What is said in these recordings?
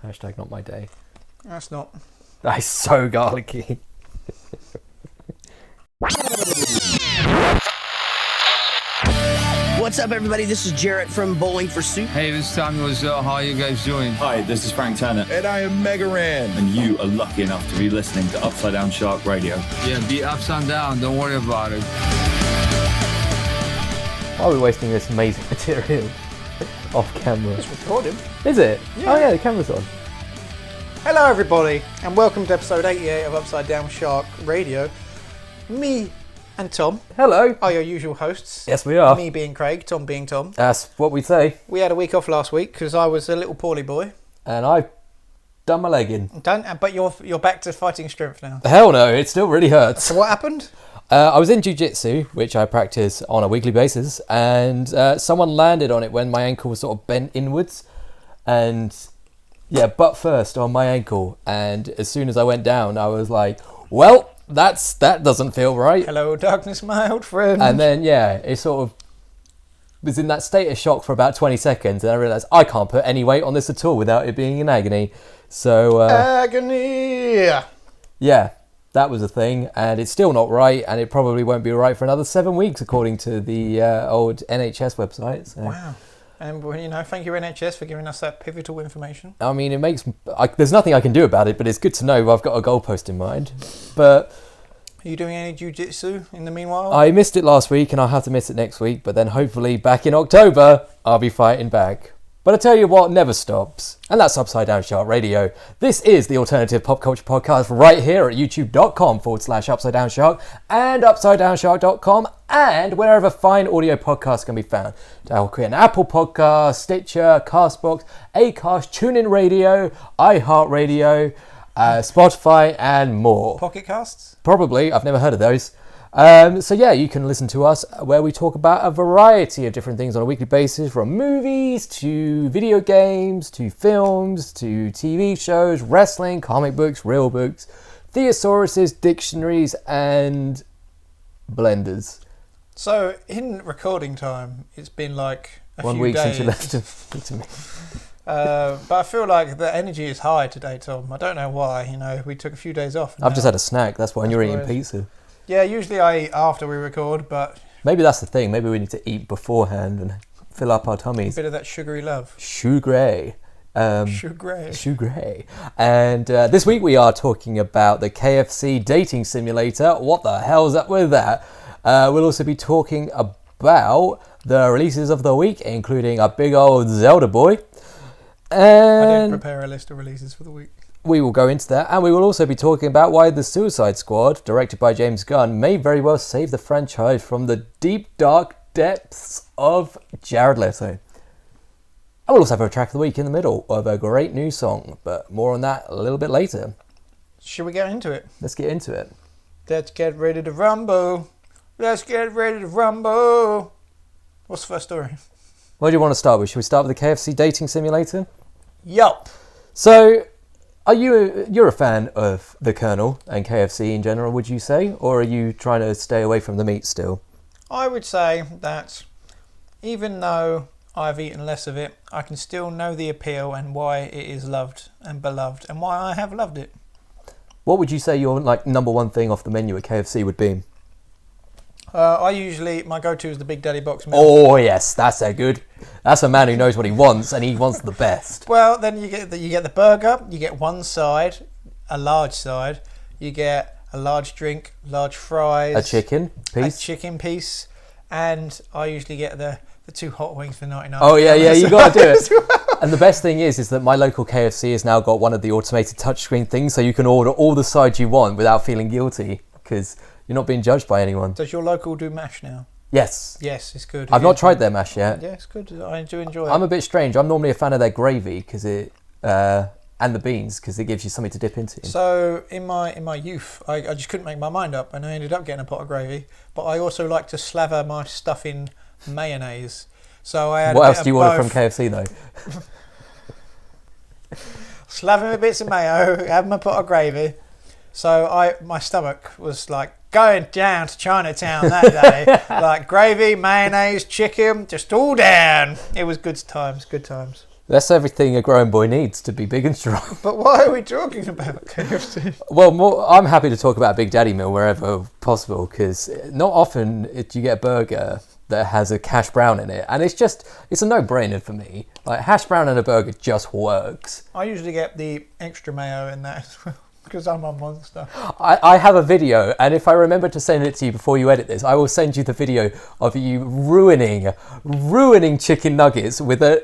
Hashtag not my day. That's not. That is so garlicky. What's up, everybody? This is Jarrett from Bowling for Soup. Hey, this is Samuel Zell. How are you guys doing? Hi, this is Frank Turner. And I am Mega Ran. And you are lucky enough to be listening to Upside Down Shark Radio. Yeah, be ups and down. Don't worry about it. Why are we wasting this amazing material off camera? It's recording. Is it? Yeah. Oh yeah, the camera's on. Hello, everybody, and welcome to episode 88 of Upside Down Shark Radio. Me and Tom Hello. are your usual hosts. Yes, we are. Me being Craig, Tom being Tom. That's what we say. We had a week off last week because I was a little poorly boy. And I've done my leg in. But you're back to fighting strength now. Hell no, it still really hurts. So what happened? I was in jiu-jitsu, which I practice on a weekly basis, and someone landed on it when my ankle was sort of bent inwards, and yeah, butt first on my ankle. And as soon as I went down, I was like, well, that doesn't feel right. Hello, darkness, my old friend. And then, yeah, it sort of was in that state of shock for about 20 seconds, and I realised I can't put any weight on this at all without it being in agony. So, agony! Yeah, that was a thing, and it's still not right, and it probably won't be right for another 7 weeks, according to the old NHS website. So. Wow. And, thank you, NHS, for giving us that pivotal information. I mean, it makes... there's nothing I can do about it, but it's good to know I've got a goalpost in mind. But... Are you doing any jiu-jitsu in the meanwhile? I missed it last week, and I'll have to miss it next week, but then hopefully back in October, I'll be fighting back. But I tell you what never stops, and that's Upside Down Shark Radio. This is the alternative pop culture podcast right here at youtube.com/Upside Down Shark and UpsideDownShark.com and wherever fine audio podcasts can be found. I'll create an Apple Podcast, Stitcher, Castbox, Acast, TuneIn Radio, iHeartRadio, Spotify, and more. Pocket Casts? Probably. I've never heard of those. So yeah, you can listen to us where we talk about a variety of different things on a weekly basis, from movies to video games to films to TV shows, wrestling, comic books, real books, thesauruses, dictionaries, and blenders. So in recording time, it's been like a 1 few week days. since you left to me. But I feel like the energy is high today, Tom. I don't know why. We took a few days off. I've just had a snack. That's why you're eating right. pizza. Yeah, usually I eat after we record, but... Maybe that's the thing. Maybe we need to eat beforehand and fill up our tummies. A bit of that sugary love. Sugary. Sugary. And this week we are talking about the KFC dating simulator. What the hell's up with that? We'll also be talking about the releases of the week, including a big old Zelda boy. And I didn't prepare a list of releases for the week. We will go into that, and we will also be talking about why The Suicide Squad, directed by James Gunn, may very well save the franchise from the deep, dark depths of Jared Leto. And we'll also have a track of the week in the middle of a great new song, but more on that a little bit later. Should we get into it? Let's get into it. Let's get ready to rumble. Let's get ready to rumble. What's the first story? What do you want to start with? Should we start with the KFC dating simulator? Yup. So... You're a fan of the Colonel and KFC in general, would you say? Or are you trying to stay away from the meat still? I would say that even though I've eaten less of it, I can still know the appeal and why it is loved and beloved and why I have loved it. What would you say your number one thing off the menu at KFC would be? My go-to is the Big Daddy box meal. Oh yes, that's a man who knows what he wants, and he wants the best. Well, then you get the burger, you get one side, a large side, you get a large drink, large fries, A chicken piece, and I usually get the 2 hot wings for 99. Oh yeah, you got to do it. And the best thing is that my local KFC has now got one of the automated touchscreen things, so you can order all the sides you want without feeling guilty, because you're not being judged by anyone. Does your local do mash now? Yes. Yes, it's good. I've not tried their mash yet. Yeah, it's good. I do enjoy it. I'm a bit strange. I'm normally a fan of their gravy and the beans, because it gives you something to dip into. So in my youth, I just couldn't make my mind up, and I ended up getting a pot of gravy. But I also like to slather my stuff in mayonnaise. So I had. What else do you order from KFC though? Slather me bits of mayo, have my pot of gravy. So my stomach was like going down to Chinatown that day. Like gravy, mayonnaise, chicken, just all down. It was good times. That's everything a grown boy needs to be big and strong. But why are we talking about KFC? Well, I'm happy to talk about Big Daddy Meal wherever possible, because not often do you get a burger that has a hash brown in it, and it's a no-brainer for me. Like, hash brown in a burger just works. I usually get the extra mayo in that as well, because I'm a monster. I have a video, and if I remember to send it to you before you edit this, I will send you the video of you ruining chicken nuggets with an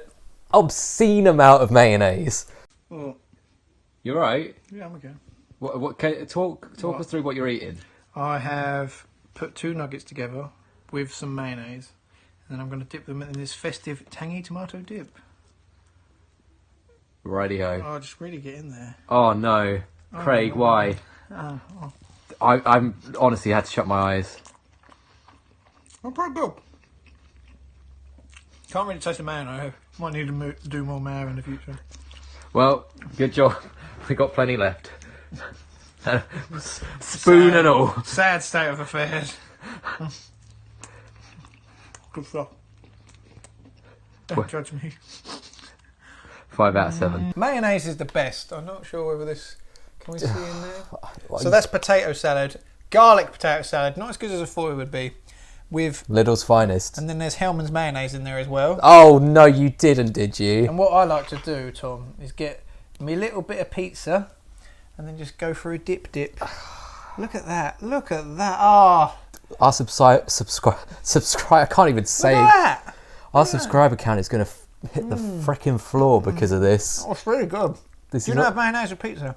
obscene amount of mayonnaise. Well, You're right. yeah, I'm okay. What talk us through what you're eating. I have put 2 nuggets together with some mayonnaise, and then I'm going to dip them in this festive tangy tomato dip. Rightio. Oh, just really get in there. Oh no, Craig, why? I'm honestly had to shut my eyes. Oh, pretty good. Can't really taste the mayo now. Might need to do more mayo in the future. Well, good job. We got plenty left. Spoon and all. Sad state of affairs. Good stuff. Don't judge me. 5 out of 7. Mayonnaise is the best. I'm not sure whether this... Can we see in there? So that's potato salad. Garlic potato salad. Not as good as I thought it would be. With... Lidl's finest. And then there's Hellman's mayonnaise in there as well. Oh, no, you didn't, did you? And what I like to do, Tom, is get me a little bit of pizza and then just go for a dip. Look at that. Look at that. Ah. Our subscribe. I can't even say. Look at that. Our subscriber count is going to hit the freaking floor because of this. Oh, it's really good. Do you not have mayonnaise with pizza?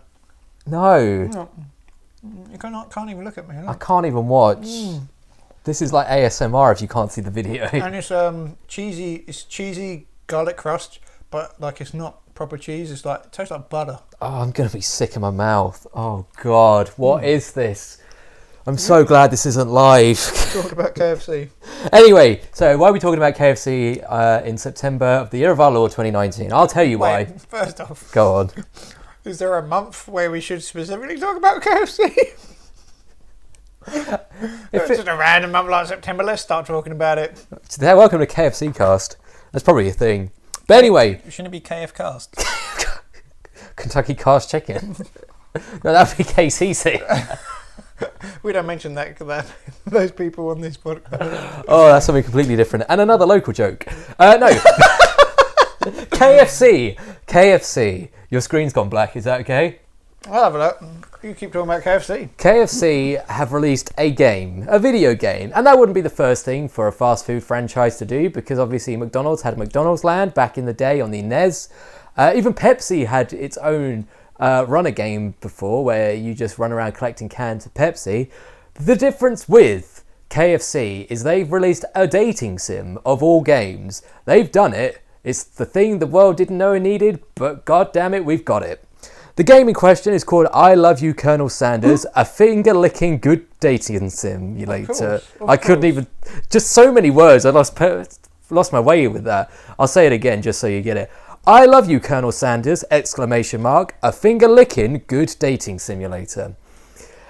No. You can't even look at me. Look. I can't even watch. This is like ASMR if you can't see the video. And it's cheesy. It's cheesy garlic crust, but like it's not proper cheese. It's like it tastes like butter. Oh, I'm going to be sick in my mouth. Oh, God. What is this? I'm so glad this isn't live. Talk about KFC. Anyway, so why are we talking about KFC in September of the year of our Lord 2019? I'll tell you why. First off, Go on. is there a month where we should specifically talk about KFC? It's just a random month like September. Let's start talking about it. Welcome to KFC Cast. That's probably a thing. But anyway. Shouldn't it be KF Cast? Kentucky Cast Chicken. No, that'd be KCC. We don't mention that those people on this podcast. Oh, that's something completely different. And another local joke. No. KFC. Your screen's gone black. Is that okay? I'll have a look. You keep talking about KFC. KFC have released a video game. And that wouldn't be the first thing for a fast food franchise to do, because obviously McDonald's had McDonald's Land back in the day on the NES. Even Pepsi had its own runner game before, where you just run around collecting cans of Pepsi. The difference with KFC is they've released a dating sim of all games. They've done it. It's the thing the world didn't know it needed, but god damn it, we've got it. The game in question is called I Love You, Colonel Sanders, a finger-licking good dating simulator. I couldn't even... Just so many words, I lost my way with that. I'll say it again just so you get it. I love you, Colonel Sanders, ! A finger-licking good dating simulator.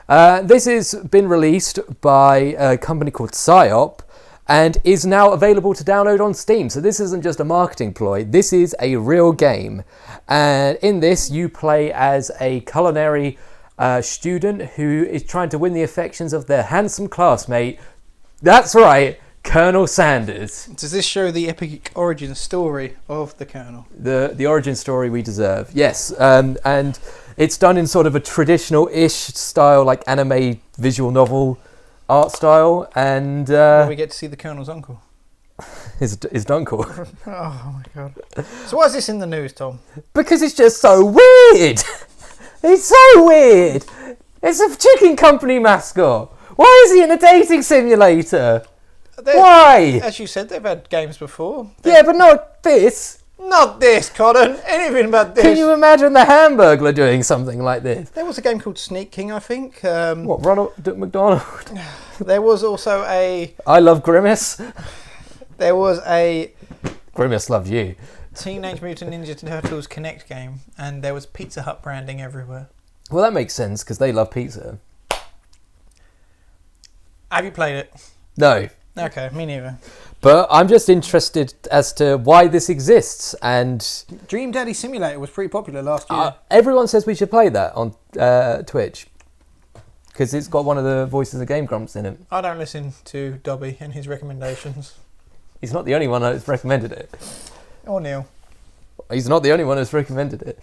This has been released by a company called Psyop and is now available to download on Steam. So this isn't just a marketing ploy, this is a real game. And in this, you play as a culinary student who is trying to win the affections of their handsome classmate. That's right, Colonel Sanders. Does this show the epic origin story of the Colonel? The origin story we deserve, yes. And it's done in sort of a traditional-ish style, like anime visual novel art style. And we get to see the Colonel's uncle. His dunkel. Oh my god. So why is this in the news, Tom? Because it's just so weird. It's so weird. It's a chicken company mascot. Why is he in a dating simulator? Why? As you said, they've had games before. Yeah, but not this. Not this, Colin. Anything but this. Can you imagine the Hamburglar doing something like this? There was a game called Sneak King, I think. What, Ronald McDonald? There was also a... I love Grimace. There was a... Grimace loves you. Teenage Mutant Ninja Turtles Connect game, and there was Pizza Hut branding everywhere. Well, that makes sense, because they love pizza. Have you played it? No. Okay, me neither. But I'm just interested as to why this exists, and Dream Daddy Simulator was pretty popular last year. everyone says we should play that on Twitch because it's got one of the voices of Game Grumps in it. I don't listen to Dobby and his recommendations. He's not the only one that's recommended it. Or Neil. He's not the only one that's recommended it.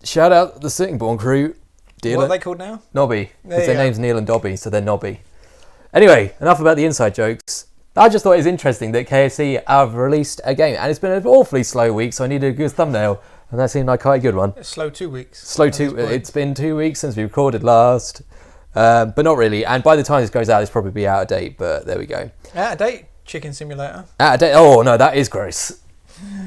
Shout out the Sittingbourne crew. What are they called now? Nobby. There Because their you go. name's Neil and Dobby, so they're Nobby. Anyway, enough about the inside jokes. I just thought it was interesting that KFC have released a game, and it's been an awfully slow week, so I needed a good thumbnail, and that seemed like quite a good one. It's slow 2 weeks. It's been 2 weeks since we recorded last, but not really. And by the time this goes out, it's probably out of date. But there we go. Out of date Chicken Simulator. Out of date. Oh no, that is gross.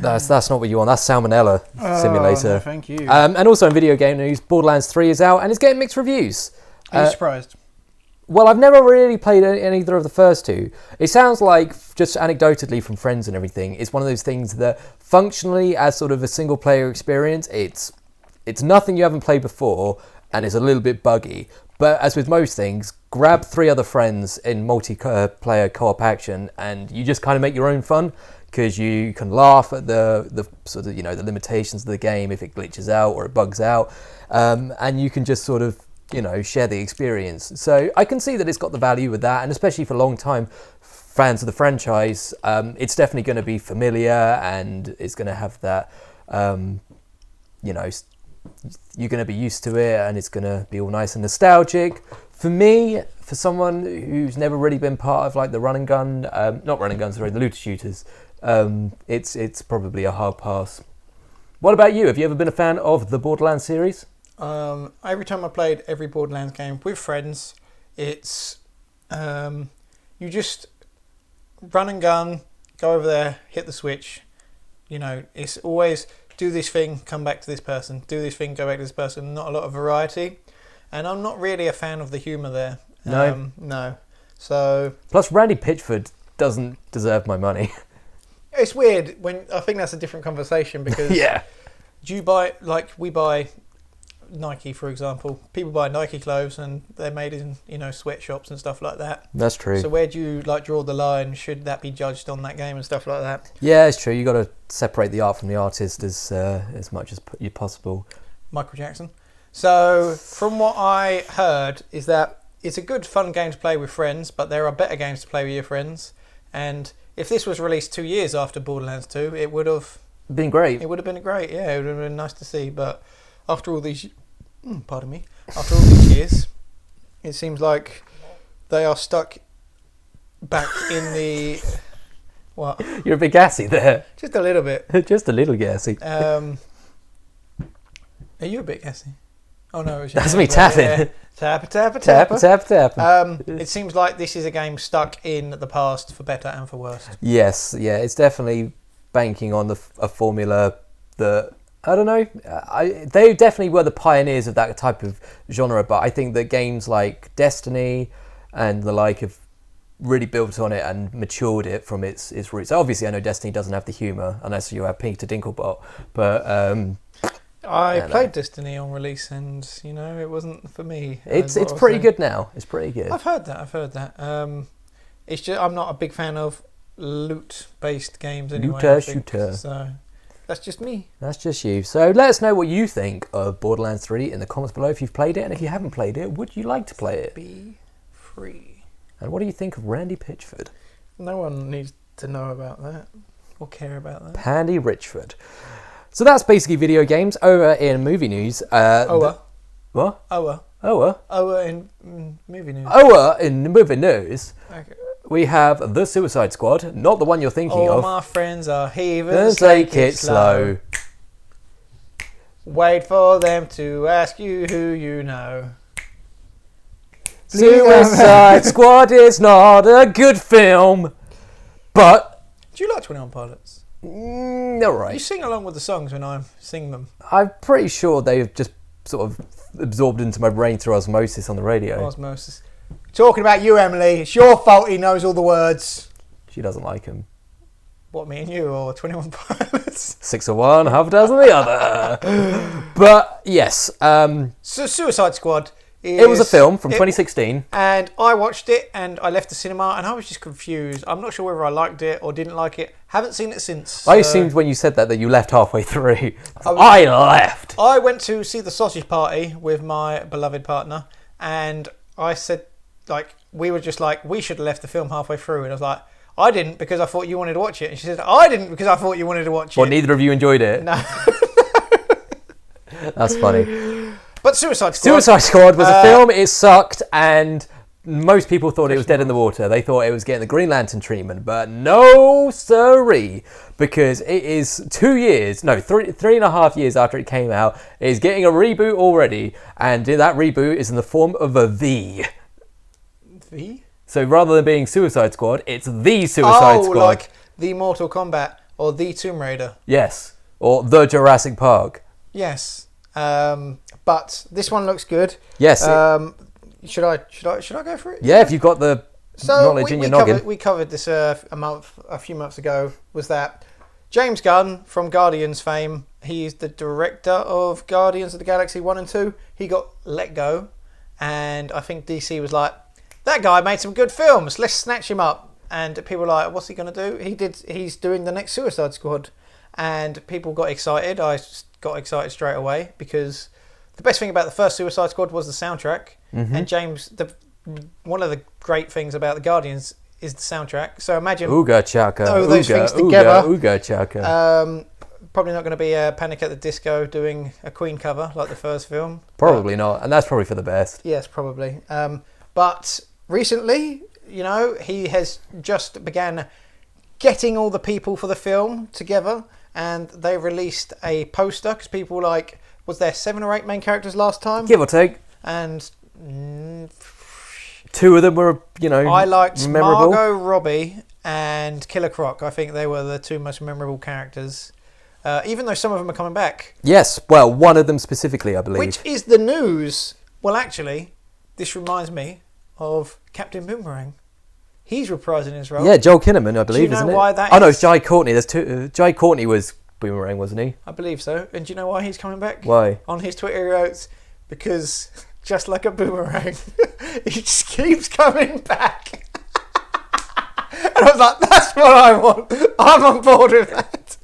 That's not what you want. That's Salmonella Simulator. No, thank you. And also in video game news, Borderlands 3 is out and it's getting mixed reviews. Are you surprised? Well, I've never really played either of the first two. It sounds like, just anecdotally from friends and everything, it's one of those things that functionally, as sort of a single player experience, it's nothing you haven't played before and it's a little bit buggy. But as with most things, grab 3 other friends in multiplayer co-op action and you just kind of make your own fun, because you can laugh at the sort of, the limitations of the game if it glitches out or it bugs out, and you can just sort of share the experience. So I can see that it's got the value with that, and especially for long time fans of the franchise, it's definitely going to be familiar and it's going to have that, you're going to be used to it and it's going to be all nice and nostalgic. For me, for someone who's never really been part of like the run and gun, the looter shooters, it's probably a hard pass. What about you? Have you ever been a fan of the Borderlands series? Every time I played every Borderlands game with friends, it's you just run and gun, go over there, hit the switch. It's always do this thing, come back to this person, do this thing, go back to this person. Not a lot of variety, and I'm not really a fan of the humour there. No. So plus, Randy Pitchford doesn't deserve my money. It's weird when I think that's a different conversation because do you buy, like we buy Nike, for example. People buy Nike clothes and they're made in sweatshops and stuff like that. That's true. So where do you draw the line? Should that be judged on that game and stuff like that? Yeah, it's true. You got to separate the art from the artist as much as possible. Michael Jackson. So from what I heard is that it's a good fun game to play with friends, but there are better games to play with your friends. And if this was released 2 years after Borderlands 2, it would have been great. It would have been great. Yeah, it would have been nice to see. But after all these after all these years, it seems like they are stuck back in the... What? You're a bit gassy there. Just a little bit. Just a little gassy. Are you a bit gassy? Oh no, it was that's me tapping. Yeah. Tapper. Tap. It seems like this is a game stuck in the past for better and for worse. Yes, yeah, it's definitely banking on a formula that... I don't know. They definitely were the pioneers of that type of genre, but I think that games like Destiny and the like have really built on it and matured it from its roots. Obviously, I know Destiny doesn't have the humour unless you have Peter Dinklebot, but I played Destiny on release, and it wasn't for me. It's pretty good now. It's pretty good. I've heard that. It's just I'm not a big fan of loot-based games anyway. Looter shooter. So. That's just me. That's just you. So let us know what you think of Borderlands 3 in the comments below if you've played it, and if you haven't played it, would you like to play it? Be free. And what do you think of Randy Pitchford? No one needs to know about that or care about that. Pandy Richford. So that's basically video games. Over in movie news. What? Oa in movie news. Oa in movie news. Okay. We have The Suicide Squad, not the one you're thinking All of. my friends are heathens, Take it slow. Wait for them to ask you who you know. Suicide Squad is not a good film, but... Do you like 21 Pilots? They're right. You sing along with the songs when I sing them. I'm pretty sure they've just sort of absorbed into my brain through osmosis on the radio. Osmosis. Talking about you, Emily. It's your fault he knows all the words. She doesn't like him. What, me and you, or 21 Pilots? 6 of one, half a dozen of the other. But, yes. So Suicide Squad It was a film from 2016. And I watched it and I left the cinema and I was just confused. I'm not sure whether I liked it or didn't like it. Haven't seen it since. I assumed when you said that you left halfway through. I left. I went to see The Sausage Party with my beloved partner and I said, like, we were just like, we should have left the film halfway through. And I was like, I didn't because I thought you wanted to watch it. And she said, I didn't because I thought you wanted to watch it. Well, neither of you enjoyed it. No. That's funny. But Suicide Squad. Suicide Squad was a film. It sucked, and most people thought it was dead in the water. They thought it was getting the Green Lantern treatment, but no siree, because it is 2 years, no, 3.5 years after it came out. It is getting a reboot already, and that reboot is in the form of a V. V? So rather than being Suicide Squad, it's the Suicide Squad. Oh, like the Mortal Kombat or the Tomb Raider. Yes, or the Jurassic Park. Yes. But this one looks good. Yes. Should I go for it? Yeah, if you've got the knowledge in your noggin. We covered this a few months ago. Was that James Gunn from Guardians fame? He's the director of Guardians of the Galaxy 1 and 2. He got let go, and I think DC was like, that guy made some good films. Let's snatch him up. And people were like, what's he gonna do? He's doing the next Suicide Squad, and people got excited. I got excited straight away because the best thing about the first Suicide Squad was the soundtrack. Mm-hmm. And James, one of the great things about the Guardians is the soundtrack. So imagine Ooga chaka, all those things together. Ooga chaka. Probably not going to be a Panic at the Disco doing a Queen cover like the first film. Probably not, and that's probably for the best. Yes, probably. But recently, he has just began getting all the people for the film together, and they released a poster because people were like, was there 7 or 8 main characters last time? Give or take. And 2 of them were, I liked memorable. Margot Robbie and Killer Croc. I think they were the 2 most memorable characters. Even though some of them are coming back. Yes, well, one of them specifically, I believe. Which is the news. Well, actually, this reminds me of Captain Boomerang. He's reprising his role. Yeah, Joel Kinnaman, I believe, do you know isn't it? why that Oh, no, is? it's Jai Courtney. There's 2. Jai Courtney was Boomerang, wasn't he? I believe so. And do you know why he's coming back? Why? On his Twitter, he wrote, because just like a boomerang, he just keeps coming back. And I was like, that's what I want. I'm on board with that.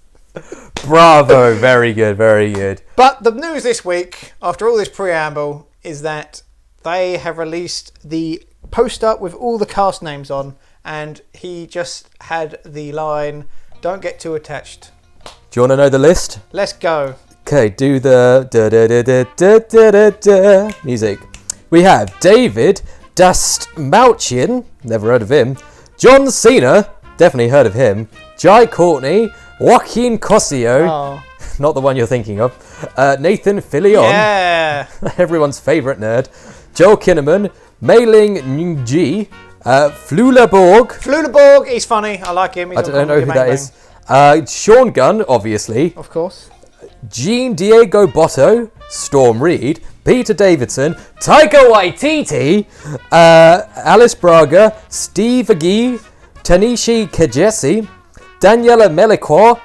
Bravo. Very good, very good. But the news this week, after all this preamble, is that they have released the poster with all the cast names on, and he just had the line, don't get too attached. Do you want to know the list? Let's go. Okay, do the da-da-da-da-da-da-da music. We have David Dastmalchian, never heard of him. John Cena, definitely heard of him. Jai Courtney, Joaquin Cosio, Oh. not the one you're thinking of. Nathan Fillion, Yeah. everyone's favourite nerd. Joel Kinnaman, Mei Ling Ngji, Flula Borg. Flulaborg, he's funny. I like him. He's I don't know who that is. Sean Gunn, obviously. Of course. Jean Diego Botto, Storm Reed, Peter Davidson, Taika Waititi, Alice Braga, Steve Agee, Tanishi Kajesi, Daniela Melicour,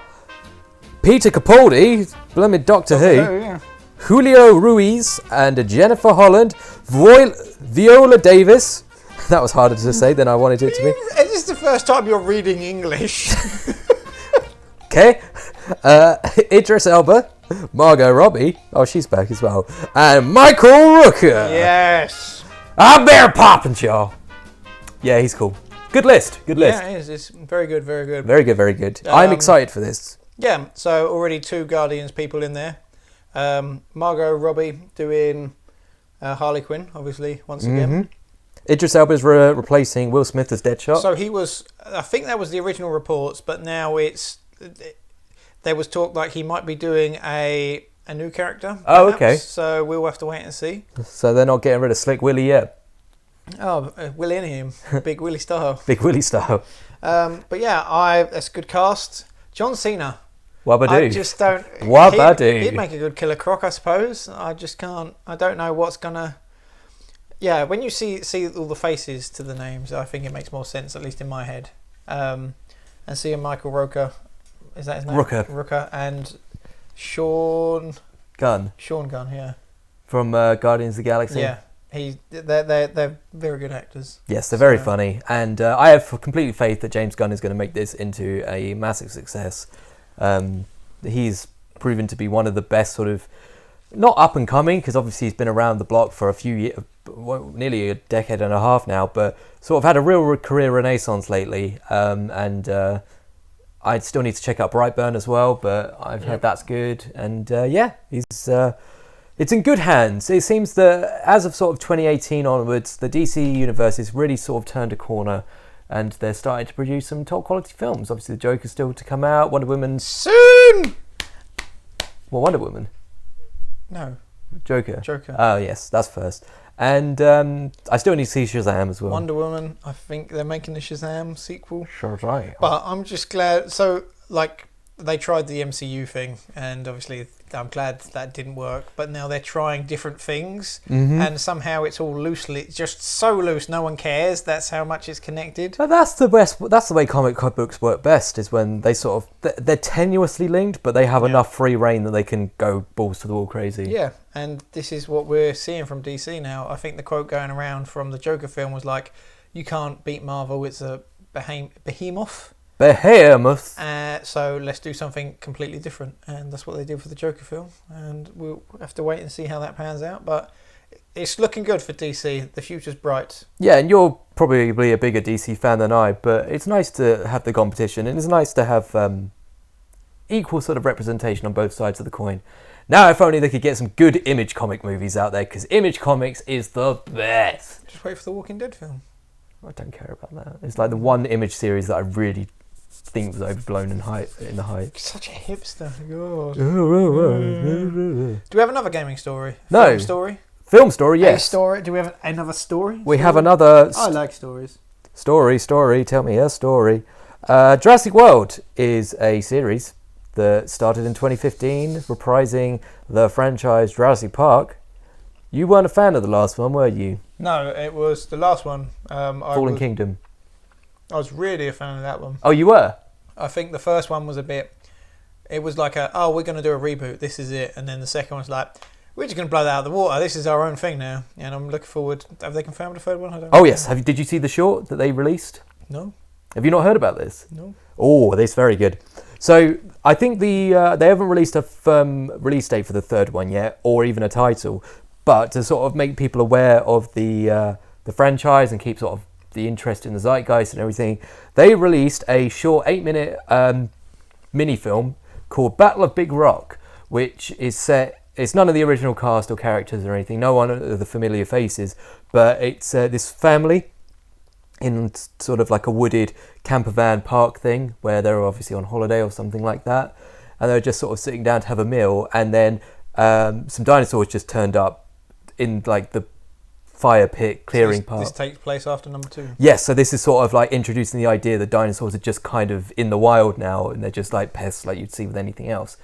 Peter Capaldi, blooming Doctor Who, yeah. Julio Ruiz, and Jennifer Holland, Viola Davis. That was harder to say than I wanted it to be. Is this the first time you're reading English? Okay. Idris Elba, Margot Robbie. Oh, she's back as well. And Michael Rooker. Yes. I'm Bear Poppins, y'all. Yeah, he's cool. Good list. Good list. Yeah, it is. It's very good, very good. Very good, very good. I'm excited for this. Yeah, so already 2 Guardians people in there. Margot Robbie doing Harley Quinn, obviously, once again. Idris Elba's replacing Will Smith as Deadshot. So he was, I think that was the original reports, but now there was talk like he might be doing a new character. Oh, perhaps. okay. So we'll have to wait and see. So they're not getting rid of Slick Willy yet. Oh, Willie and him, Big Willie style. Big Willy style. But yeah, that's a good cast. John Cena. Wabadoo. I just don't. Wabadoo. He'd make a good Killer Croc, I suppose. I just can't. I don't know what's gonna. Yeah, when you see all the faces to the names, I think it makes more sense, at least in my head. And seeing Michael Rooker, is that his name? Rooker and Sean Gunn. Sean Gunn, yeah. From Guardians of the Galaxy. Yeah, They're very good actors. Yes, they're very funny, and I have complete faith that James Gunn is going to make this into a massive success. He's proven to be one of the best sort of, not up and coming, because obviously he's been around the block for a few years, nearly a decade and a half now, but sort of had a real career renaissance lately. And I still need to check out Brightburn as well, but I've heard that's good. And it's in good hands. It seems that as of sort of 2018 onwards, the DC universe has really sort of turned a corner, and they're starting to produce some top quality films. Obviously, the Joker's still to come out. Wonder Woman soon. Well, Wonder Woman. No. Joker. Joker. Oh yes, that's first. And I still need to see Shazam as well. Wonder Woman. I think they're making the Shazam sequel. Sure, right. But I'm just glad. So, like, they tried the MCU thing, and obviously I'm glad that didn't work. But now they're trying different things, and somehow it's all loosely, it's just so loose, no one cares. That's how much it's connected. But that's the best. That's the way comic books work best. Is when they sort of they're tenuously linked, but they have enough free reign that they can go balls to the wall crazy. Yeah, and this is what we're seeing from DC now. I think the quote going around from the Joker film was like, "You can't beat Marvel. It's a behemoth." Behemoth. So let's do something completely different, and that's what they did for the Joker film, and we'll have to wait and see how that pans out. But it's looking good for DC. The future's bright. Yeah, and you're probably a bigger DC fan than I, but it's nice to have the competition, and it's nice to have equal sort of representation on both sides of the coin. Now, if only they could get some good Image comic movies out there, because Image Comics is the best. Just wait for the Walking Dead film. I don't care about that. It's like the one Image series that I really think was overblown in the hype. Such a hipster. God. Do Do we have another gaming story? No. Film story? Film story, yes. A story? Do we have another story? We have another I like stories. story. Tell me a story. Jurassic World is a series that started in 2015, reprising the franchise Jurassic Park. You weren't a fan of the last one, were you? No, it was the last one. Fallen Kingdom. I was really a fan of that one. Oh, you were? I think the first one was a bit... It was like we're going to do a reboot. This is it. And then the second one's like, we're just going to blow that out of the water. This is our own thing now. And I'm looking forward... Have they confirmed the third one? I don't know. Oh, yes. Did you see the short that they released? No. Have you not heard about this? No. Oh, this is very good. So I think they haven't released a firm release date for the third one yet, or even a title. But to sort of make people aware of the franchise and keep sort of the interest in the zeitgeist and everything, they released a short 8-minute mini film called Battle of Big Rock, which is set... It's none of the original cast or characters or anything, no one of the familiar faces, but it's this family in sort of like a wooded camper van park thing where they're obviously on holiday or something like that, and they're just sort of sitting down to have a meal, and then some dinosaurs just turned up in like the fire pit clearing part. This takes place after number 2. Yes, so this is sort of like introducing the idea that dinosaurs are just kind of in the wild now, and they're just like pests like you'd see with anything else.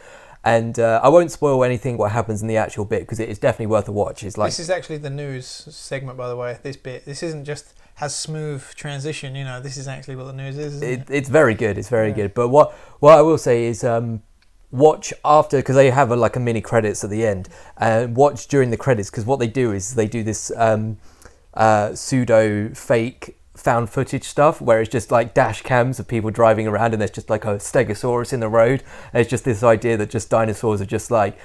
And I won't spoil anything what happens in the actual bit, because it is definitely worth a watch. It's like, this is actually the news segment, by the way. This bit, this isn't just has smooth transition. You know, this is actually what the news is. Isn't it? It's very good. It's very good. But what I will say is watch after, because they have like a mini credits at the end, and watch during the credits, because what they do is they do this pseudo fake found footage stuff where it's just like dash cams of people driving around, and there's just like a stegosaurus in the road, and it's just this idea that just dinosaurs are just like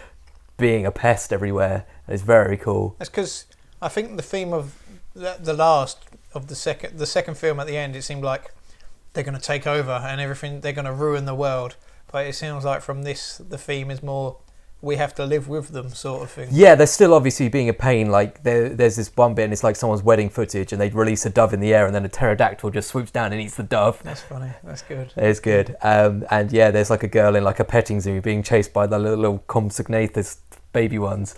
being a pest everywhere. It's very cool. That's because I think the theme of the last of the second film at the end, it seemed like they're going to take over and everything, they're going to ruin the world. But it sounds like from this, the theme is more we have to live with them sort of thing. Yeah, they're still obviously being a pain. Like there's this one bit, and it's like someone's wedding footage, and they release a dove in the air, and then a pterodactyl just swoops down and eats the dove. That's funny. That's good. It's good. And yeah, there's like a girl in like a petting zoo being chased by the little Compsognathus baby ones.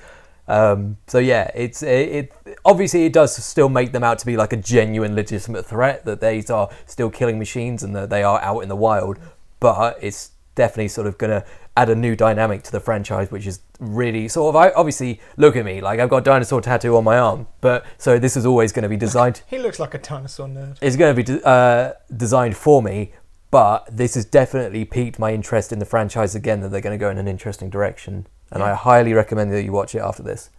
So yeah, it obviously it does still make them out to be like a genuine, legitimate threat, that these are still killing machines and that they are out in the wild. But it's definitely sort of gonna add a new dynamic to the franchise, which is really sort of, obviously, look at me, like I've got a dinosaur tattoo on my arm, but so this is always going to be designed. He looks like a dinosaur nerd. It's going to be designed for me, but this has definitely piqued my interest in the franchise again, that they're going to go in an interesting direction, and I highly recommend that you watch it after this.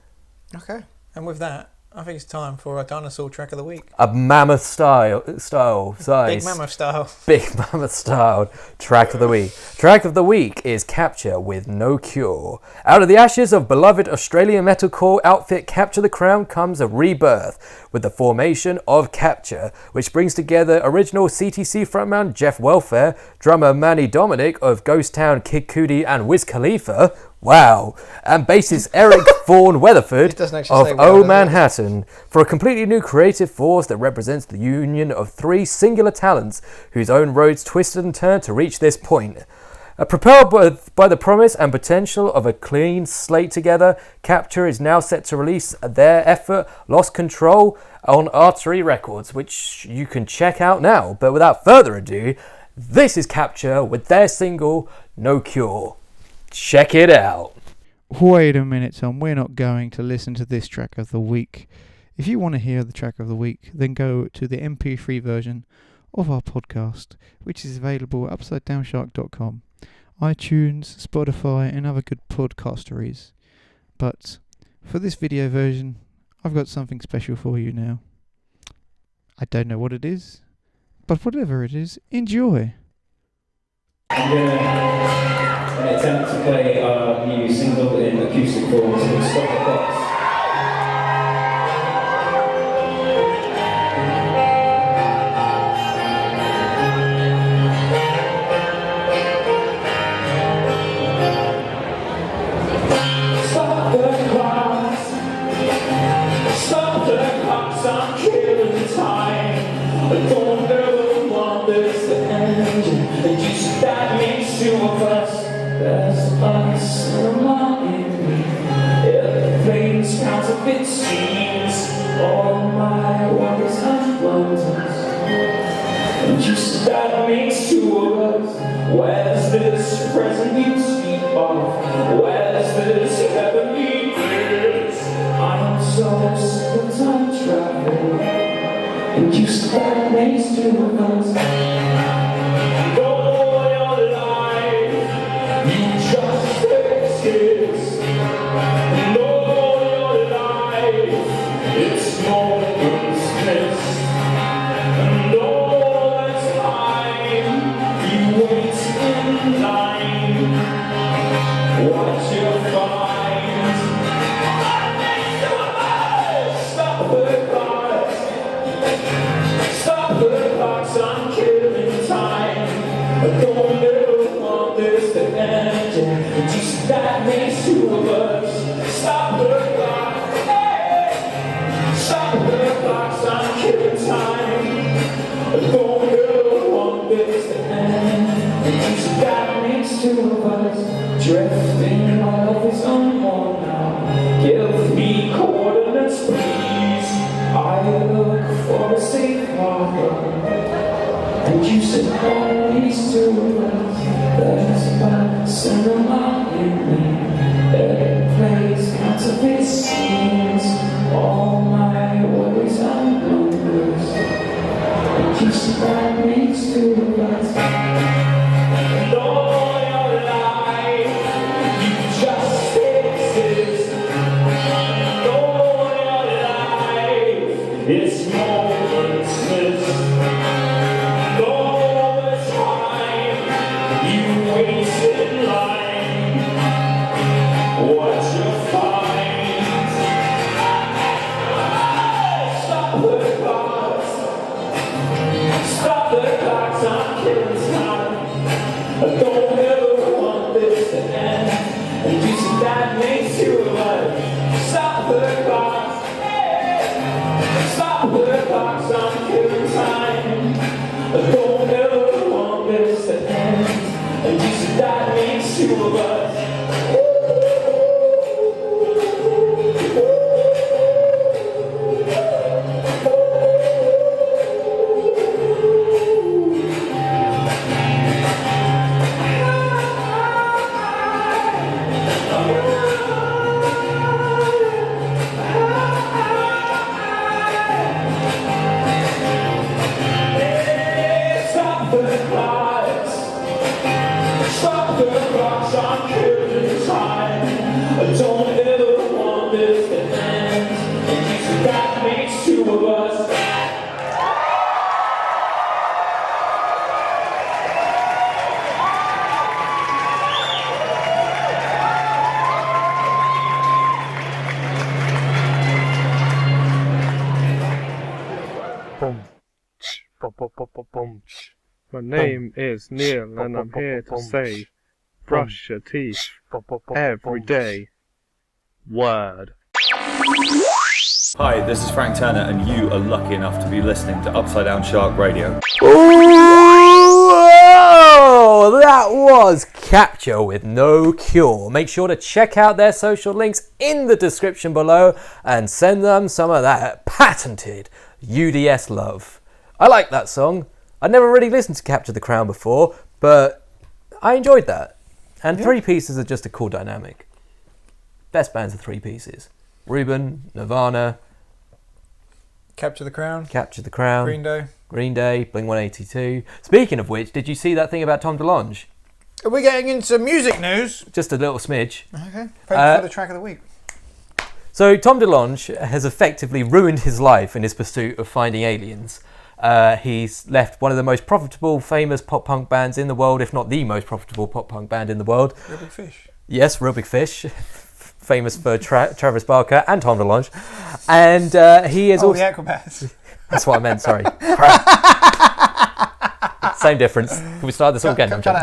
Okay, and with that, I think it's time for a dinosaur track of the week. A mammoth style size. Big mammoth style. Big mammoth style track of the week. Track of the week is Capture with No Cure. Out of the ashes of beloved Australian metalcore outfit Capture the Crown comes a rebirth with the formation of Capture, which brings together original CTC frontman Jeff Welfare, drummer Manny Dominic of Ghost Town, Kid Cudi and Wiz Khalifa, wow, and bassist Eric Vaughan Weatherford of O Manhattan for a completely new creative force that represents the union of three singular talents whose own roads twisted and turned to reach this point. Propelled by the promise and potential of a clean slate together, Capture is now set to release their effort, Lost Control, on Artery Records, which you can check out now. But without further ado, this is Capture with their single, No Cure. Check it out. Wait a minute, Tom. We're not going to listen to this track of the week. If you want to hear the track of the week, then go to the MP3 version of our podcast, which is available at upsidedownshark.com, iTunes, Spotify, and other good podcasteries. But for this video version, I've got something special for you now. I don't know what it is, but whatever it is, enjoy. I'm going to attempt to play our new single in acoustic form, so it's Stop the Clocks. Stop the clocks, stop the clocks, I'm killing time. I don't ever want this to end. And you said that makes two of us. There's us and a mountain. The flames counterfeit scenes. All my worries and blunders. And you said that makes two of us. Where's this present you speak of? Where's this heavenly bliss? I'm so sick of time travel. And you said that makes two of us. I'm killing time. I don't ever want this to end. Just that makes two of us. Stop the clock. Hey! Stop the clocks. I'm killing time. I don't ever want this to end. Just that makes two of us. Drifting, my love is unworn now. Give me coordinates, please. I look for a safe harbor. And you said only two of us. There's about cinema in me. It plays counterfeit scenes. All my worries and blunders. And you said that makes two of us. And all your life you just exist. And all your life it's momentless. What you find My name is Neil, and I'm here to say, brush your teeth every day. Word. Hi, this is Frank Turner, and you are lucky enough to be listening to Upside Down Shark Radio. Oh, that was Capture with No Cure. Make sure to check out their social links in the description below and send them some of that patented UDS love. I like that song. I'd never really listened to Capture the Crown before, but I enjoyed that. And three pieces are just a cool dynamic. Best bands are three pieces. Ruben, Nirvana, Capture the Crown. Green Day. Blink-182. Speaking of which, did you see that thing about Tom DeLonge? Are we getting into music news? Just a little smidge. Okay. For the track of the week. So Tom DeLonge has effectively ruined his life in his pursuit of finding aliens. He's left one of the most profitable, famous pop-punk bands in the world, if not the most profitable pop-punk band in the world. Real Big Fish. Yes, Real Big Fish. Famous for Travis Barker and Tom DeLonge. And he is also... the Acrobats. That's what I meant, sorry. Same difference. Can we start this all again? Cut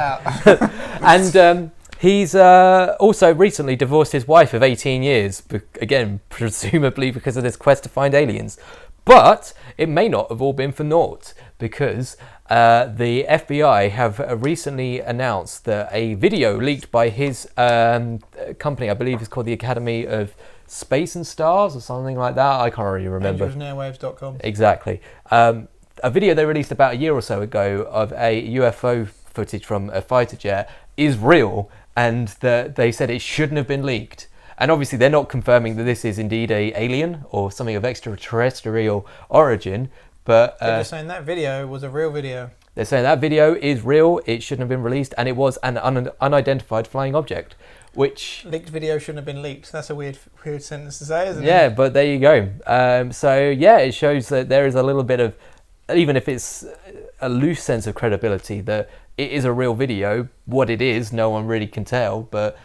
it out. And he's also recently divorced his wife of 18 years, again, presumably because of this quest to find aliens. But it may not have all been for naught, because the FBI have recently announced that a video leaked by his company, I believe it's called the Academy of Space and Stars or something like that. I can't really remember. AngelsandAirwaves.com. Exactly. A video they released about a year or so ago of a UFO footage from a fighter jet is real, and they said it shouldn't have been leaked. And obviously they're not confirming that this is indeed a alien or something of extraterrestrial origin, but they're just saying that video was a real video. They're saying that video is real, it shouldn't have been released, and it was an unidentified flying object, which... Leaked video shouldn't have been leaked. That's a weird sentence to say, isn't it? Yeah, but there you go. So yeah, it shows that there is a little bit of, even if it's a loose sense of credibility, that it is a real video. What it is, no one really can tell, but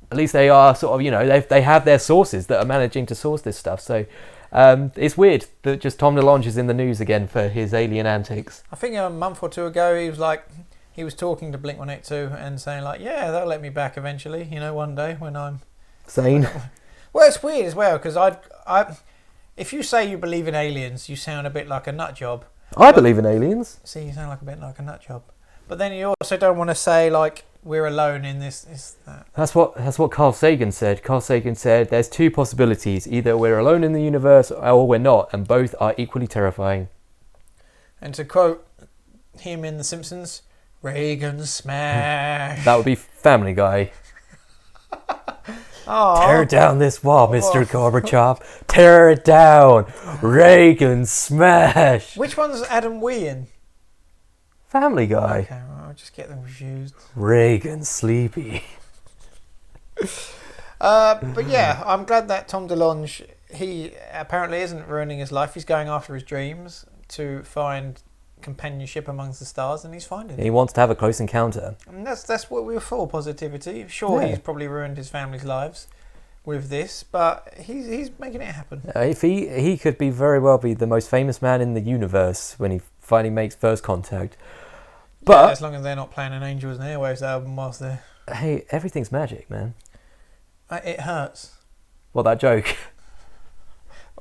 at least they are sort of, they have their sources that are managing to source this stuff. So it's weird that just Tom DeLonge is in the news again for his alien antics. I think a month or two ago he was talking to Blink-182 and saying yeah, they'll let me back eventually, one day when I'm sane. Well, it's weird as well, because I if you say you believe in aliens, you sound a bit like a nut job. I believe in aliens. See, you sound like a bit like a nut job. But then you also don't want to say we're alone in this. That's what Carl Sagan said. Carl Sagan said there's two possibilities: either we're alone in the universe or we're not, and both are equally terrifying. And to quote him in The Simpsons, Reagan smash. That would be Family Guy. Oh. Tear down this wall, Mr. Gorbachev. Tear it down. Reagan smash. Which one's Adam Wee in? Family Guy. Okay, well, I'll just get them confused. Reagan sleepy. But yeah, I'm glad that Tom DeLonge, he apparently isn't ruining his life. He's going after his dreams to find companionship amongst the stars, and he's finding it. He wants to have a close encounter. And that's what we were for, positivity. Sure, Yeah. He's probably ruined his family's lives with this, but he's making it happen. If he could very well be the most famous man in the universe when he finally makes first contact. But yeah, as long as they're not playing an Angels and Airwaves album whilst they're... Hey, everything's magic, man. It hurts. What, that joke?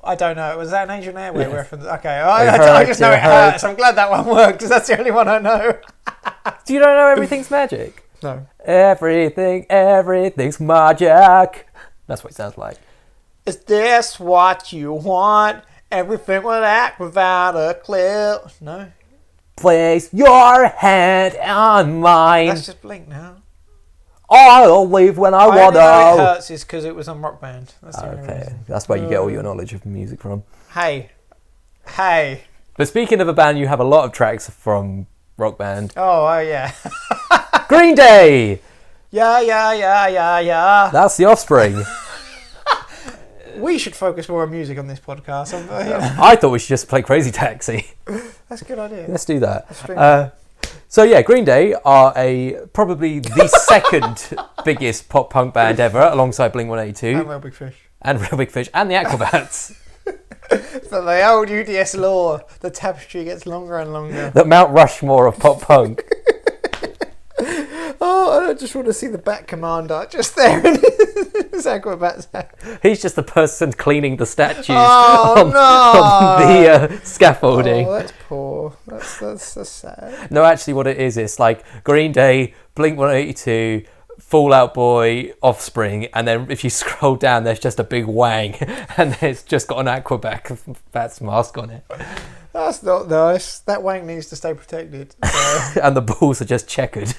I don't know. Was that an Angel and Airwave reference? Okay, I just know it hurts. I'm glad that one worked, because that's the only one I know. Do you don't know everything's magic? No. Everything's magic. That's what it sounds like. Is this what you want? Everything will act without a clue. No? Place your hand on mine. That's just Blink now. I'll leave when I want to. It hurts is because it was on Rock Band. That's the only reason. That's where you get all your knowledge of music from. Hey. But speaking of a band, you have a lot of tracks from Rock Band. Oh, yeah. Green Day. Yeah. That's The Offspring. We should focus more on music on this podcast. I thought we should just play Crazy Taxi. That's a good idea. Let's do that. So yeah, Green Day are probably the second biggest pop punk band ever, alongside Blink-182 and Real Big Fish and the Acrobats. But the old UDS law, the tapestry gets longer and longer. The Mount Rushmore of pop punk. Oh, I just want to see the Bat Commander just there in his acrobat's hat. He's just the person cleaning the statues Oh, on the scaffolding. Oh, that's poor. That's sad. No, actually what it is, it's like Green Day, Blink-182, Fall Out Boy, Offspring, and then if you scroll down, there's just a big wang, and it's just got an Aquabats mask on it. That's not nice. That wank needs to stay protected. So. And the balls are just checkered.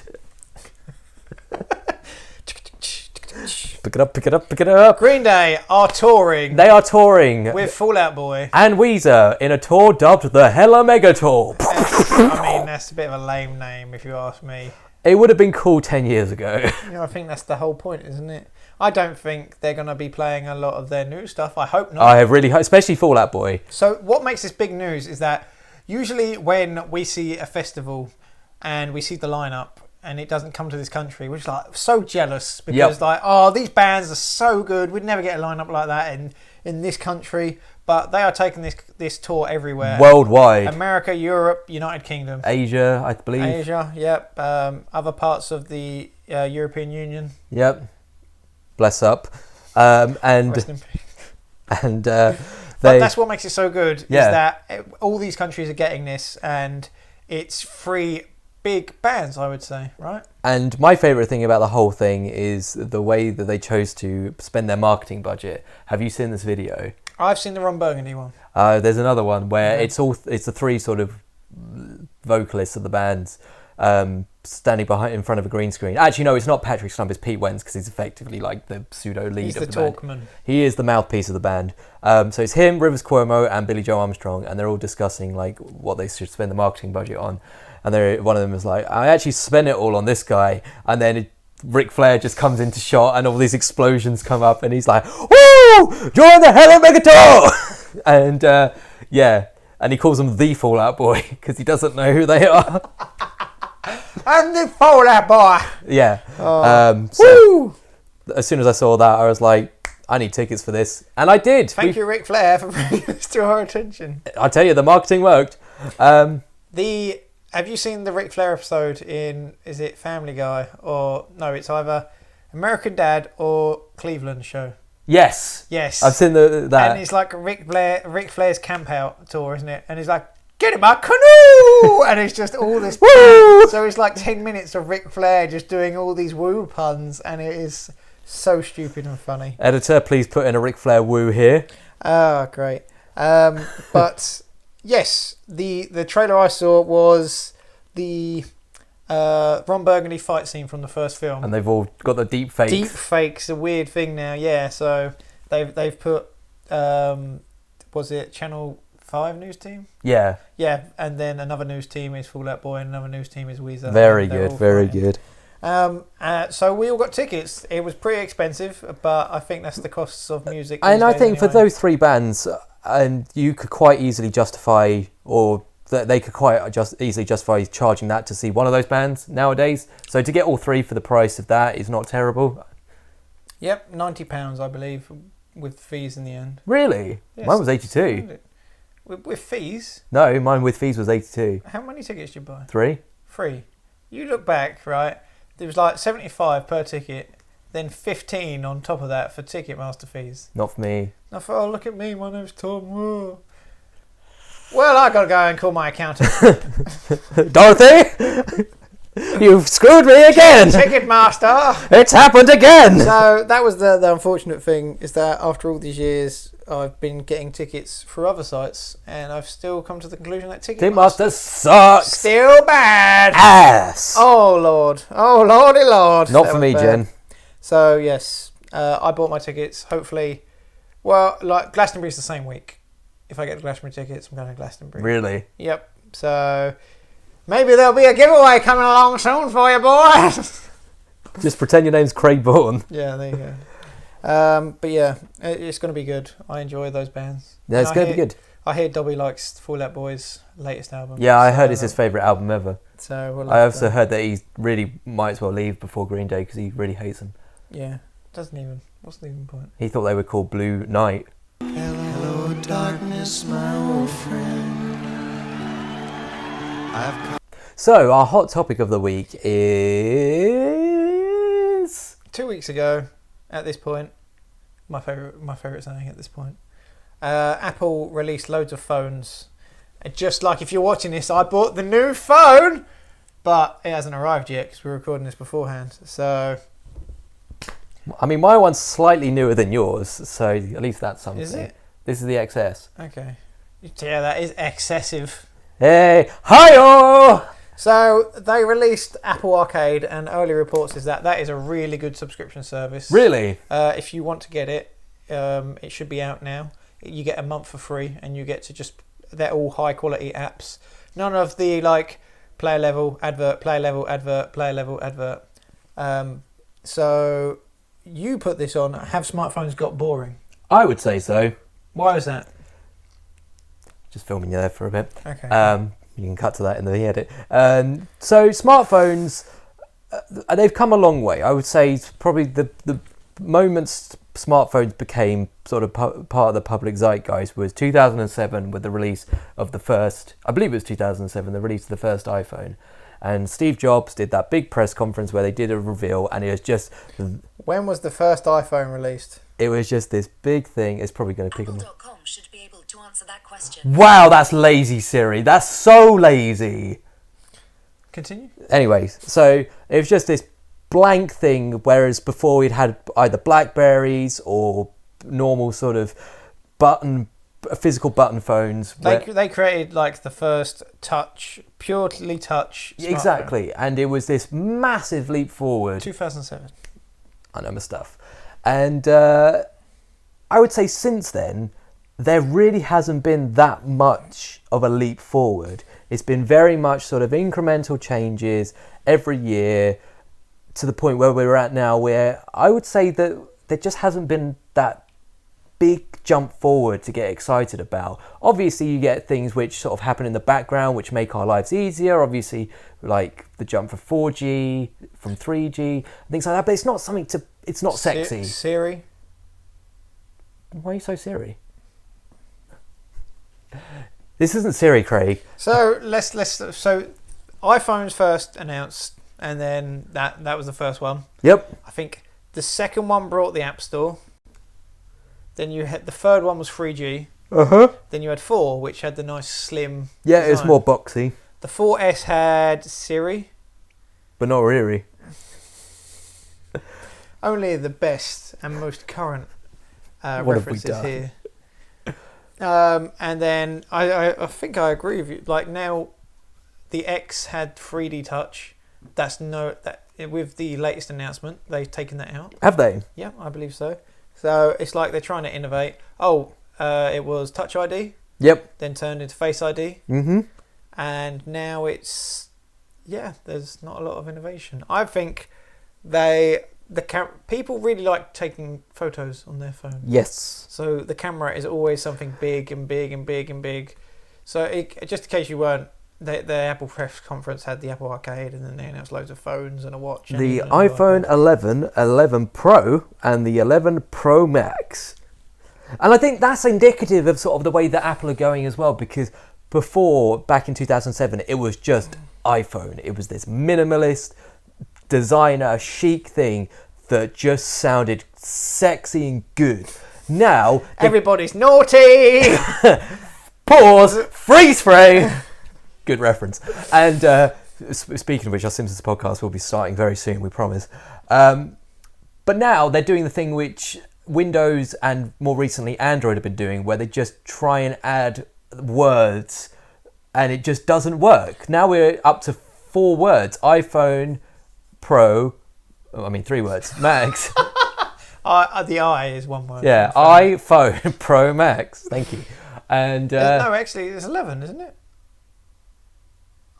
Pick it up, pick it up, pick it up. Green Day are touring. They are touring with Fall Out Boy and Weezer in a tour dubbed the Hella Mega Tour. I mean, that's a bit of a lame name if you ask me. It would have been cool 10 years ago. You know, I think that's the whole point, isn't it? I don't think they're going to be playing a lot of their new stuff. I hope not. I have really, especially Fall Out Boy. So what makes this big news is that usually when we see a festival and we see the lineup and it doesn't come to this country, we're just like so jealous because like, oh, these bands are so good. We'd never get a lineup like that in this country. But they are taking this tour everywhere. Worldwide. America, Europe, United Kingdom. Asia, I believe. Asia, yep. Other parts of the European Union. Yep. Bless up. And Rest in peace. And but that's what makes it so good, is that all these countries are getting this, and it's three big bands, I would say, right? And my favourite thing about the whole thing is the way that they chose to spend their marketing budget. Have you seen this video? I've seen the Ron Burgundy one. There's another one where it's the three sort of vocalists of the bands standing in front of a green screen. Actually, no, it's not Patrick Stump, it's Pete Wentz, because he's effectively like the pseudo lead of the band. Talkman. He is the mouthpiece of the band. So it's him, Rivers Cuomo, and Billy Joe Armstrong, and they're all discussing like what they should spend the marketing budget on. And one of them is like, I actually spent it all on this guy, and then Ric Flair just comes into shot and all these explosions come up and he's like, woo! Join the Hella Mega Tour! And and he calls them the Fall Out Boy because he doesn't know who they are. I'm the Fall Out Boy! Yeah. Woo! As soon as I saw that, I was like, I need tickets for this. And I did. Thank you, Ric Flair, for bringing this to our attention. I tell you, the marketing worked. Have you seen the Ric Flair episode in, is it Family Guy? Or, no, it's either American Dad or Cleveland Show. Yes. I've seen that. And it's like Ric Flair's camp out tour, isn't it? And he's like, get in my canoe! And it's just all this. Woo! So it's like 10 minutes of Ric Flair just doing all these woo puns, and it is so stupid and funny. Editor, please put in a Ric Flair woo here. Oh, great. But... yes, the trailer I saw was the Ron Burgundy fight scene from the first film. And they've all got the deep fakes. Deep fakes, a weird thing now, yeah. So they've put, was it Channel 5 news team? Yeah. Yeah, and then another news team is Fall Out Boy and another news team is Weezer. Very good, very good. So we all got tickets. It was pretty expensive, but I think that's the costs of music. And I think for those three bands... and you could quite easily justify, or they could quite easily justify charging that to see one of those bands nowadays. So to get all three for the price of that is not terrible. Yep, £90, I believe, with fees in the end. Really? Yes. Mine was 82. With fees? No, mine with fees was 82. How many tickets did you buy? 3. You look back, right? There was like 75 per ticket, then 15 on top of that for Ticketmaster fees. Not for me. I thought, oh, look at me, my name's Tom. Whoa. Well, I gotta go and call my accountant. Dorothy, you've screwed me again. Ticketmaster. It's happened again. So that was the unfortunate thing, is that after all these years, I've been getting tickets through other sites, and I've still come to the conclusion that Ticketmaster sucks. Still bad. Ass. Oh Lord. Oh Lordy Lord. Not for me, Jen. So yes, I bought my tickets. Hopefully, well, like Glastonbury's the same week. If I get the Glastonbury tickets, I'm going to Glastonbury. Really? Yep. So maybe there'll be a giveaway coming along soon for you, boys. Just pretend your name's Craig Bourne. Yeah, there you go. But yeah, it's going to be good. I enjoy those bands. Yeah, it's going to be good. I hear Dobby likes Fall Out Boy's latest album. Yeah, I heard it's his favourite album ever. So I also heard that he really might as well leave before Green Day because he really hates them. Yeah, what's the even point? He thought they were called Blue Night. Hello, darkness. just my old friend. So, our hot topic of the week is... 2 weeks ago, at this point, my favourite saying at this point, Apple released loads of phones. Just like if you're watching this, I bought the new phone, but it hasn't arrived yet because we're recording this beforehand. So, I mean, my one's slightly newer than yours, so at least that's something. Is it? This is the XS. okay. Yeah, that is excessive. Hey, hi-oh! So, they released Apple Arcade, and early reports is that is a really good subscription service. Really? If you want to get it, it should be out now. You get a month for free, and you get to they're all high quality apps. None of the like player level advert, player level advert, player level advert. So you put this on. Have smartphones got boring? I would say so. Why was that? Just filming you there for a bit. Okay. You can cut to that in the edit. So smartphones, they've come a long way. I would say probably the moments smartphones became sort of part of the public zeitgeist was 2007 with the release of the first, I believe it was 2007, the release of the first iPhone. And Steve Jobs did that big press conference where they did a reveal, and it was just... When was the first iPhone released? It was just this big thing. It's probably going to pick them up. Apple.com should be able to answer that question. Wow, that's lazy, Siri. That's so lazy. Continue. Anyways, so it was just this blank thing, whereas before we'd had either Blackberries or normal sort of physical button phones. They created like the first purely touch smartphone. Exactly, and it was this massive leap forward. 2007. I know my stuff. And I would say since then, there really hasn't been that much of a leap forward. It's been very much sort of incremental changes every year to the point where we're at now, where I would say that there just hasn't been that big jump forward to get excited about. Obviously, you get things which sort of happen in the background which make our lives easier. Obviously, like the jump from 4G, from 3G, things like that. But it's not something to... It's not sexy. Siri? Why are you so Siri? This isn't Siri, Craig. So so iPhones first announced, and then that was the first one. Yep. I think the second one brought the App Store. Then you had the third one was 3G. Then you had 4, which had the nice slim. Yeah, design. it's more boxy, The 4S had Siri. but not really. Only the best and most current What have we references done? here. And then I think I agree with you. Like now, the X had 3D touch. With the latest announcement, they've taken that out. Have they? Yeah, I believe so. So it's like they're trying to innovate. It was Touch ID. Yep. Then turned into Face ID. Mm-hmm. And now there's not a lot of innovation. I think people really like taking photos on their phone. Yes. So the camera is always something big and big and big and big. So just in case you weren't, the Apple press conference had the Apple Arcade, and then they announced loads of phones and a watch. The iPhone 11, 11 Pro, and the 11 Pro Max. And I think that's indicative of sort of the way that Apple are going as well, because before, back in 2007, it was just iPhone. It was this minimalist, designer, chic thing that just sounded sexy and good. Now... Everybody's naughty! Pause! Freeze frame! Good reference. And speaking of which, our Simpsons podcast will be starting very soon, we promise. But now they're doing the thing which Windows and more recently Android have been doing, where they just try and add words and it just doesn't work. Now we're up to 4 words. iPhone Pro, 3 words. Max. The I is 1 word. Yeah, iPhone Pro Max. Thank you. And no, actually, it's 11, isn't it?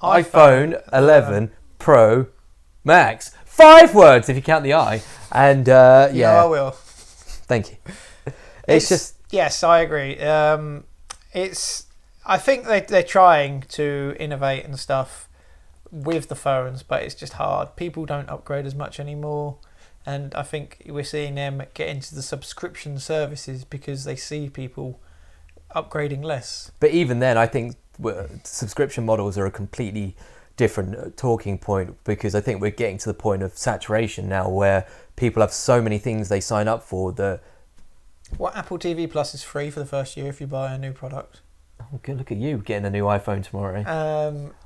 iPhone 11 Pro Max. 5 words if you count the I. And Yeah, I will. Thank you. It's just... Yes, I agree. I think they're trying to innovate and stuff with the phones, but it's just hard. People don't upgrade as much anymore. And I think we're seeing them get into the subscription services because they see people upgrading less. But even then, I think subscription models are a completely different talking point, because I think we're getting to the point of saturation now where people have so many things they sign up for that... Well, Apple TV Plus is free for the first year if you buy a new product. Oh, good, look at you getting a new iPhone tomorrow.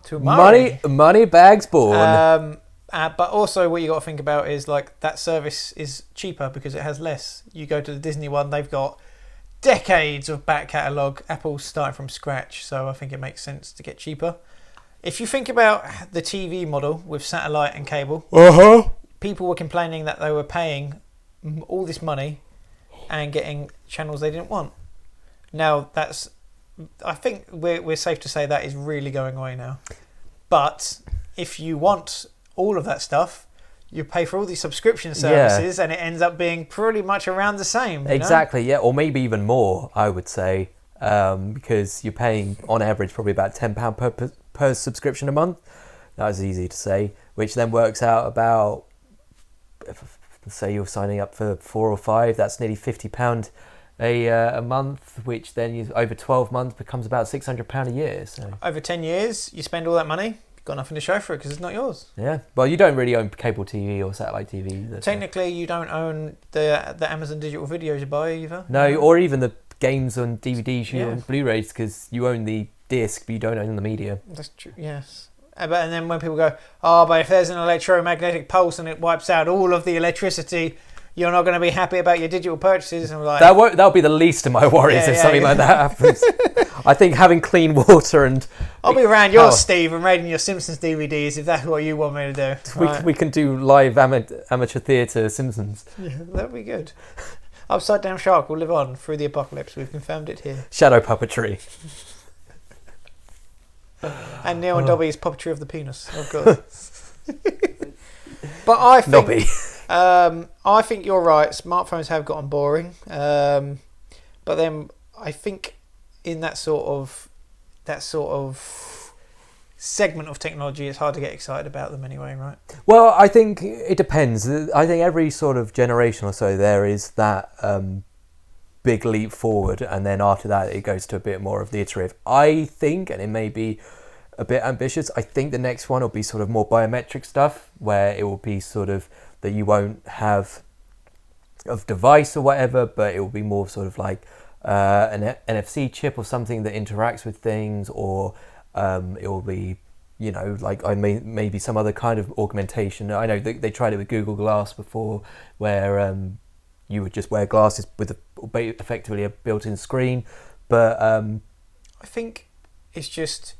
Tomorrow. Money bags born. But also what you got to think about is like that service is cheaper because it has less. You go to the Disney one, they've got decades of back catalogue. Apple's starting from scratch, so I think it makes sense to get cheaper. If you think about the TV model with satellite and cable, people were complaining that they were paying all this money and getting channels they didn't want. Now I think we're safe to say that is really going away now. But if you want all of that stuff, you pay for all these subscription services, and it ends up being pretty much around the same. Exactly, yeah, or maybe even more, I would say, because you're paying on average probably about £10 per subscription a month. That was easy to say, which then works out about, say you're signing up for 4 or 5, that's nearly £50 a month, which then over 12 months becomes about £600 a year. So over 10 years, you spend all that money, you've got nothing to show for it because it's not yours. Yeah, well, you don't really own cable TV or satellite TV. Technically, you don't own the Amazon digital videos you buy either. No, or even the games on DVDs on Blu-rays, because you own the disc, but you don't own the media. That's true. Yes. And then when people go, but if there's an electromagnetic pulse and it wipes out all of the electricity, you're not going to be happy about your digital purchases. And like, that'll be the least of my worries if something like that happens. I think having clean water and... I'll be around your Steve and raiding your Simpsons DVDs if that's what you want me to do. We can do live amateur theatre Simpsons. Yeah, that'd be good. Upside Down Shark will live on through the apocalypse. We've confirmed it here. Shadow puppetry. And Neil and Dobby's puppetry of the penis. Oh god. But I think... Nobby. I think you're right. Smartphones have gotten boring, but then I think in that sort of segment of technology, it's hard to get excited about them anyway, right? Well, I think it depends. I think every sort of generation or so there is that big leap forward, and then after that it goes to a bit more of the iterative. I think, and it may be a bit ambitious, I think the next one will be sort of more biometric stuff, where it will be sort of that you won't have a device or whatever, but it will be more sort of like an NFC chip or something that interacts with things, or it will be, like maybe some other kind of augmentation. I know they tried it with Google Glass before, where you would just wear glasses with effectively a built-in screen, but I think it's just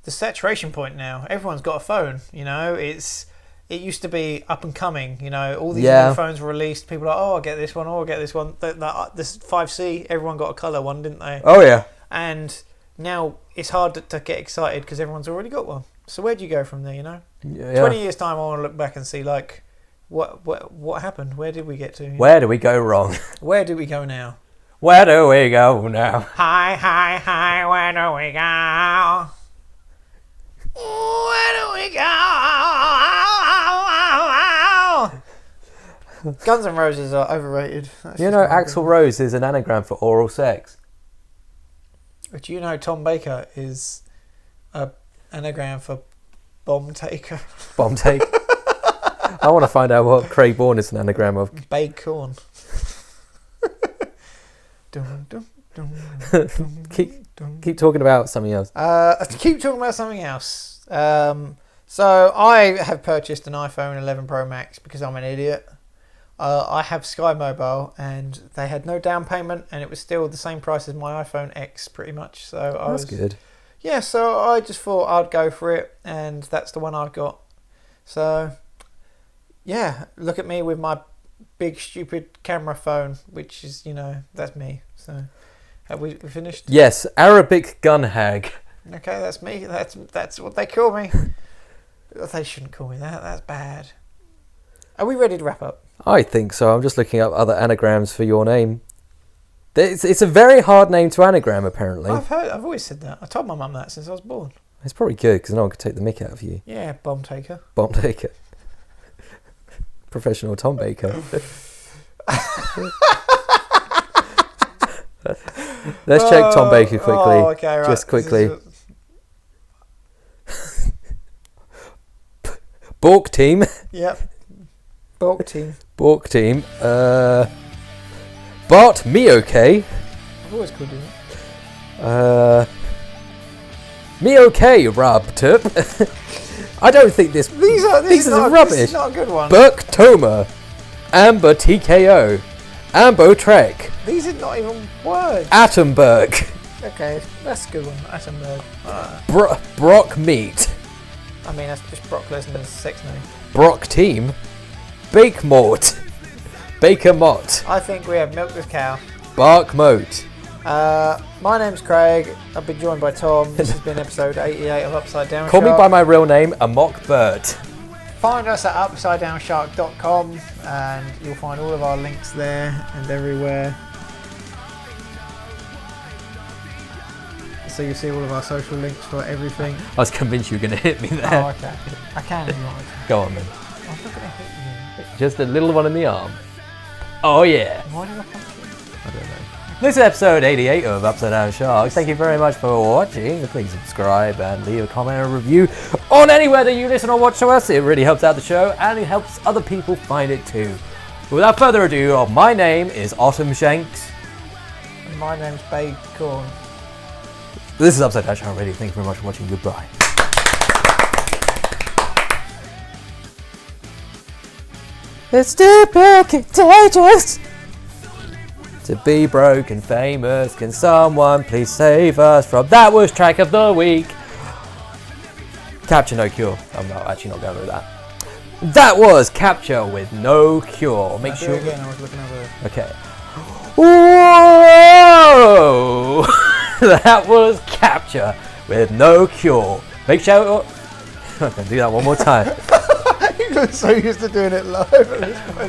the saturation point now. Everyone's got a phone, it used to be up and coming, all these new phones were released, people are like, I'll get this one, I'll get this one. This 5C, everyone got a colour one, didn't they? Oh yeah. And now it's hard to get excited because everyone's already got one. So where do you go from there, 20 years time I want to look back and see like what happened? Where did we get to? Where do we go wrong? Where do we go now? Where do we go now? Hi, where do we go? Where do we go? Guns N' Roses are overrated. Axl Rose is an anagram for oral sex. But Tom Baker is an anagram for bomb taker. Bomb taker. I want to find out what Craig Bourne is an anagram of. Baked corn. Keep talking about something else. Keep talking about something else. So I have purchased an iPhone 11 Pro Max because I'm an idiot. I have Sky Mobile and they had no down payment and it was still the same price as my iPhone X pretty much. So That's good. Yeah, so I just thought I'd go for it and that's the one I've got. So yeah, look at me with my big stupid camera phone, which is, that's me. So have we finished? Yes, Arabic gun hag. Okay, that's me. That's what they call me. They shouldn't call me that. That's bad. Are we ready to wrap up? I think so. I'm just looking up other anagrams for your name. It's a very hard name to anagram, apparently. I've always said that. I told my mum that since I was born. It's probably good because no one could take the mick out of you. Yeah, bomb taker. Bomb taker. Professional Tom Baker. Let's check Tom Baker quickly. Oh, okay, right. Just quickly. Bork team. Yep. Bork team. Bork team. Bart me okay. I've always called you that. Me okay, Rob Tip. I don't think this. These are rubbish. This is not a good one. Burke Toma. Amber TKO. Ambo Trek. These are not even words. Attenberg. Okay, that's a good one. Attenberg. Brock Meat. I mean, that's just Brock Lesnar's sex name. Brock Team. Bake Mort. Baker Mott. I think we have Milk this Cow. Bark Moat. My name's Craig. I've been joined by Tom. This has been episode 88 of Upside Down Call Shark. me by my real name, Amok Bird. Find us at upsidedownshark.com and you'll find all of our links there and everywhere. So you'll see all of our social links for everything. I was convinced you were going to hit me there. Oh, okay. I can if you want me to. Go on then. I'm not going to hit you. Just a little one in the arm. Oh yeah. Why did I punch you? I don't know. This is episode 88 of Upside Down Sharks. Thank you very much for watching. Please subscribe and leave a comment or review on anywhere that you listen or watch to us. It really helps out the show and it helps other people find it too. Without further ado, my name is Autumn Shanks. And my name's Bacon. This is Upside Down Shark Radio. Thank you very much for watching. Goodbye. It's too contagious to be broke and famous. Can someone please save us from that worst track of the week? Capture No Cure. I'm not actually not going with that. That was Capture with No Cure. Make sure. Again, I was looking over. Okay. Whoa! That was Capture with No Cure. Make sure. I'm going to do that one more time. You're so used to doing it live at this point.